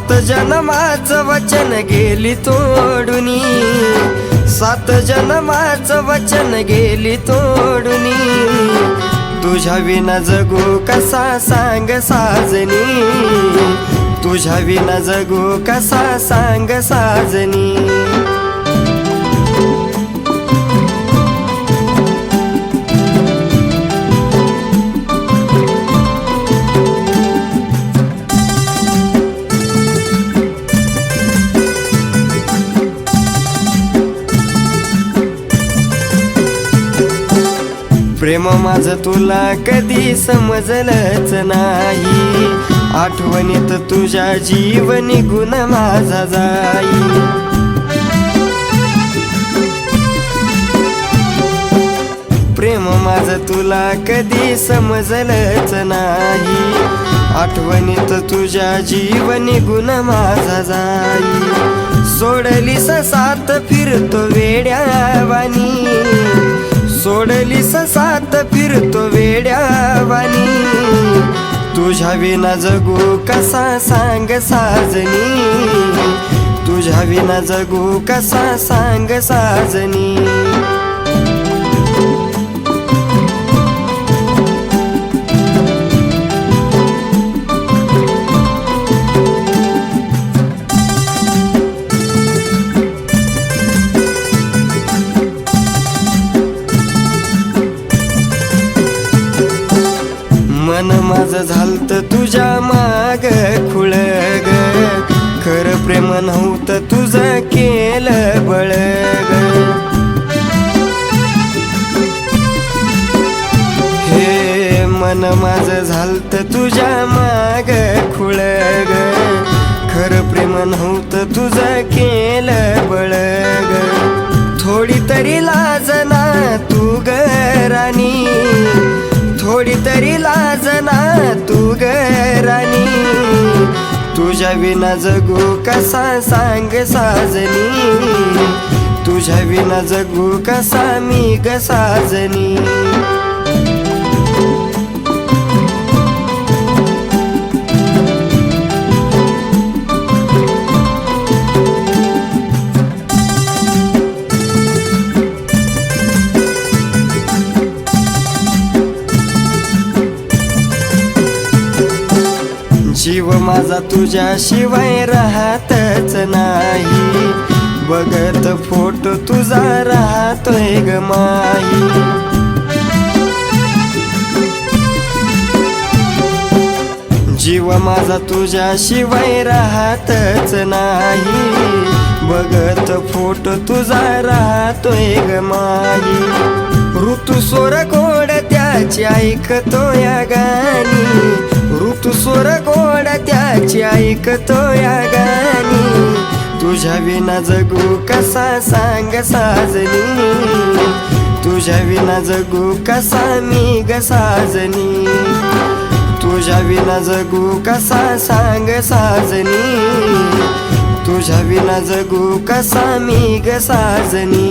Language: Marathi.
सात जन्माचं वचन गेली तोडुनी, सात जन्माचं वचन गेली तोडुनी, तुझ्या विना जगू कसा सांग साजनी, तुझ्या विना जगू कसा सांग साजनी। प्रेम माझं तुला कधी समजलंच नाही, आठवणीत तुझ्या जीव निघून माझा जाई। प्रेम माझं तुला कधी समजलंच नाही, आठवणीत तुझ्या जीव निघून माझा जाई। सोडलीस साथ फिरतो वेड्यावानी, सोडलीस साथ फिरतो वेड्यावानी, तुझ्या विना जगू कसा सांग साजनी, तुझ्या विना जगू कसा सांग साजनी। मन माझं झालत तुझ्या माग खुळ ग, खरं प्रेम नव्हतं तुझं केलं बळ ग। हे मन माझं झालत तुझ्या माग खुळ ग, खरं प्रेम नव्हतं तुझं केलं बळ ग। थोडी तरी लाज ना तू ग राणी, थोडी तरी लाज ना तू ग राणी, तुझ्या विना जगू कसा सांग साजनी, तुझ्या विना जगू कसा मी ग साजनी। जीव माझा तुझ्याशिवाय राहतच नाही, बघत फोटो तुझा राहतोय ग माही। जीव माझा तुझ्याशिवाय राहतच नाही, बघत फोटो तुझा राहतोय ग माही। ऋतू स्वर गोड त्याची ऐकतो या गाणी, ऋतू स्वर गोड त्याची ऐकतो या गाणी, तुझ्या विना जगू कसा सांग साजनी, तुझ्या विना जगू कसा मी ग साजनी, तुझ्या विना जगू कसा सांग साजनी, तुझ्या विना जगू कसा मी ग साजनी।